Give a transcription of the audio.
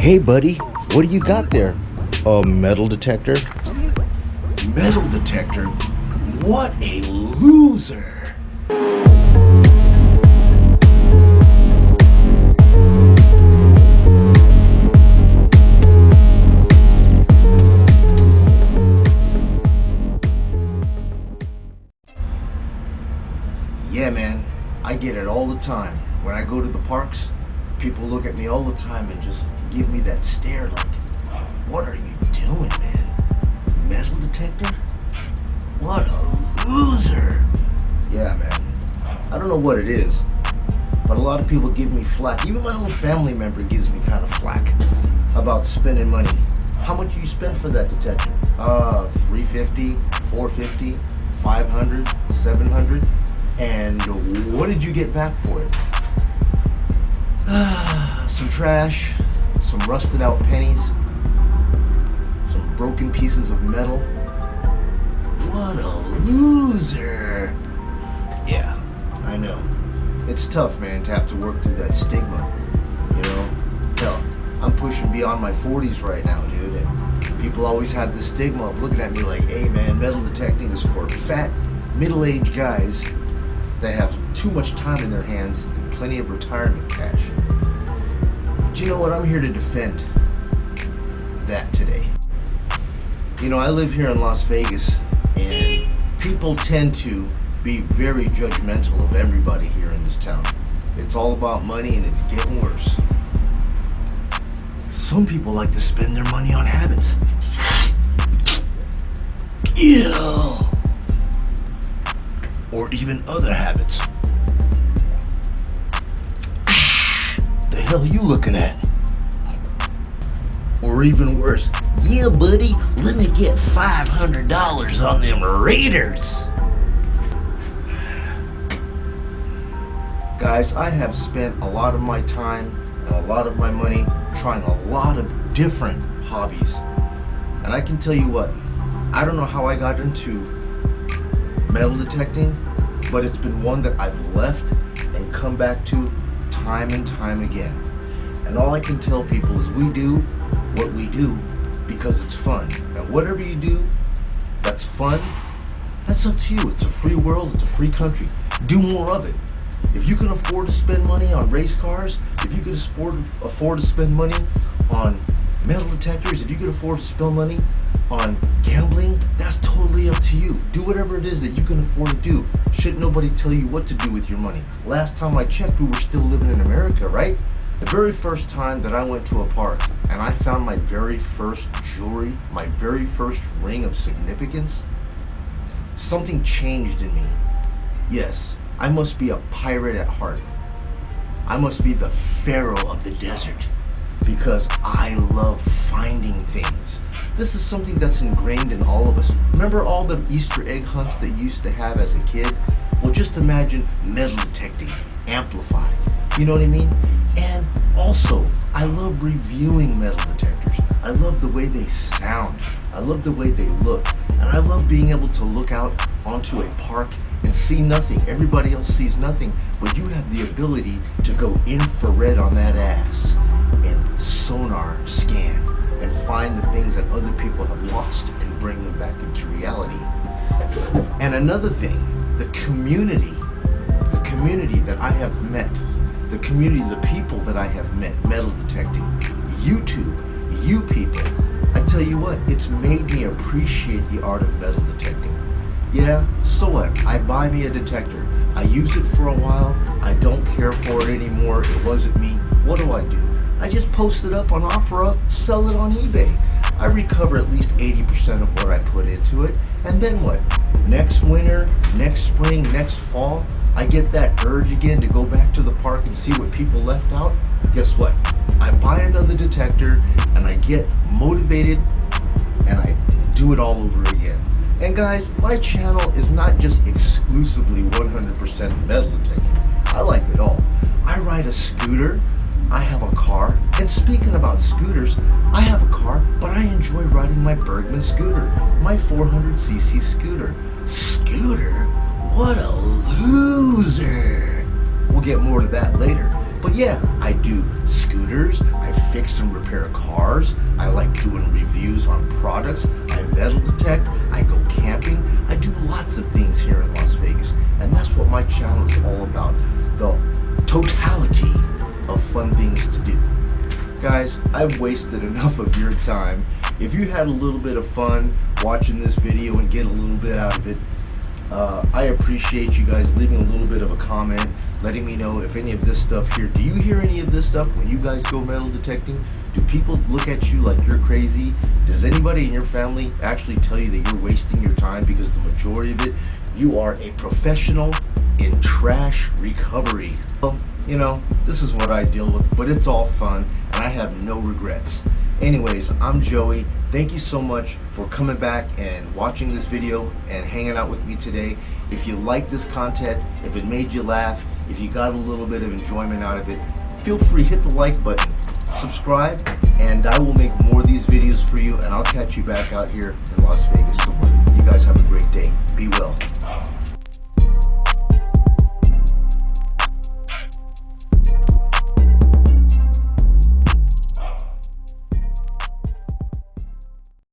Hey buddy, what do you got there? A metal detector? Metal detector? What a loser! Yeah man, I get it all the time. When I go to the parks, people look at me all the time and just give me that stare like, what are you doing, man? Metal detector? What a loser! Yeah, man. I don't know what it is, but a lot of people give me flack. Even my own family member gives me kind of flack about spending money. How much you spend for that detector? $350, $450, $500, $700, and what did you get back for it? Some trash, some rusted out pennies, some broken pieces of metal. What a loser! Yeah, I know. It's tough, man, to have to work through that stigma. You know? Hell, I'm pushing beyond my 40s right now, dude, and people always have this stigma of looking at me like, hey man, metal detecting is for fat, middle-aged guys that have too much time in their hands and plenty of retirement cash. But you know what? I'm here to defend that today. You know, I live here in Las Vegas, and people tend to be very judgmental of everybody here in this town. It's all about money, and it's getting worse. Some people like to spend their money on habits. Ew. Or even other habits. The hell are you looking at? Or even worse, yeah buddy, let me get $500 on them Raiders. Guys, I have spent a lot of my time and a lot of my money trying a lot of different hobbies. And I can tell you what, I don't know how I got into metal detecting, but it's been one that I've left and come back to time and time again. And all I can tell people is we do what we do because it's fun. And whatever you do that's fun, that's up to you. It's a free world, it's a free country. Do more of it. If you can afford to spend money on race cars, if you can afford to spend money on metal detectors, if you can afford to spend money on gambling, that's totally up to you. Do whatever it is that you can afford to do. Shouldn't nobody tell you what to do with your money. Last time I checked, we were still living in America, right? The very first time that I went to a park and I found my very first jewelry, my very first ring of significance, something changed in me. Yes, I must be a pirate at heart. I must be the pharaoh of the desert because I love finding things. This is something that's ingrained in all of us. Remember all the Easter egg hunts that you used to have as a kid? Well, just imagine metal detecting amplified. You know what I mean? And also, I love reviewing metal detectors. I love the way they sound. I love the way they look. And I love being able to look out onto a park and see nothing. Everybody else sees nothing, but you have the ability to go infrared on that ass and sonar scan and find the things that other people have lost and bring them back into reality. And another thing, the community that I have met, the community, the people that I have met metal detecting, YouTube, you people, I tell you what, it's made me appreciate the art of metal detecting. Yeah, so what? I buy me a detector. I use it for a while. I don't care for it anymore. It wasn't me. What do? I just post it up on OfferUp, sell it on eBay. I recover at least 80% of what I put into it. And then what? Next winter, next spring, next fall, I get that urge again to go back to the park and see what people left out. Guess what? I buy another detector and I get motivated and I do it all over again. And guys, my channel is not just exclusively 100% metal detecting. I like it all. I ride a scooter, I have a car, and speaking about scooters, I have a car, but I enjoy riding my Bergman scooter, my 400cc scooter. Scooter? What a loser! We'll get more to that later. But yeah, I do scooters, I fix fix and repair cars. I like doing reviews on products. I metal detect. I go camping. I do lots of things here in Las Vegas. And that's what my channel is all about. The totality of fun things to do. Guys, I've wasted enough of your time. If you had a little bit of fun watching this video and get a little bit out of it, I appreciate you guys leaving a little bit of a comment, letting me know if any of this stuff here, do you hear any of this stuff when you guys go metal detecting? Do people look at you like you're crazy? Does anybody in your family actually tell you that you're wasting your time? Because the majority of it, you are a professional in trash recovery. Well, you know, this is what I deal with, but it's all fun and I have no regrets. Anyways, I'm Joey. Thank you so much for coming back and watching this video and hanging out with me today. If you like this content, if it made you laugh, if you got a little bit of enjoyment out of it, feel free, hit the like button, subscribe, and I will make more of these videos for you, and I'll catch you back out here in Las Vegas. You guys have a great day. Be well.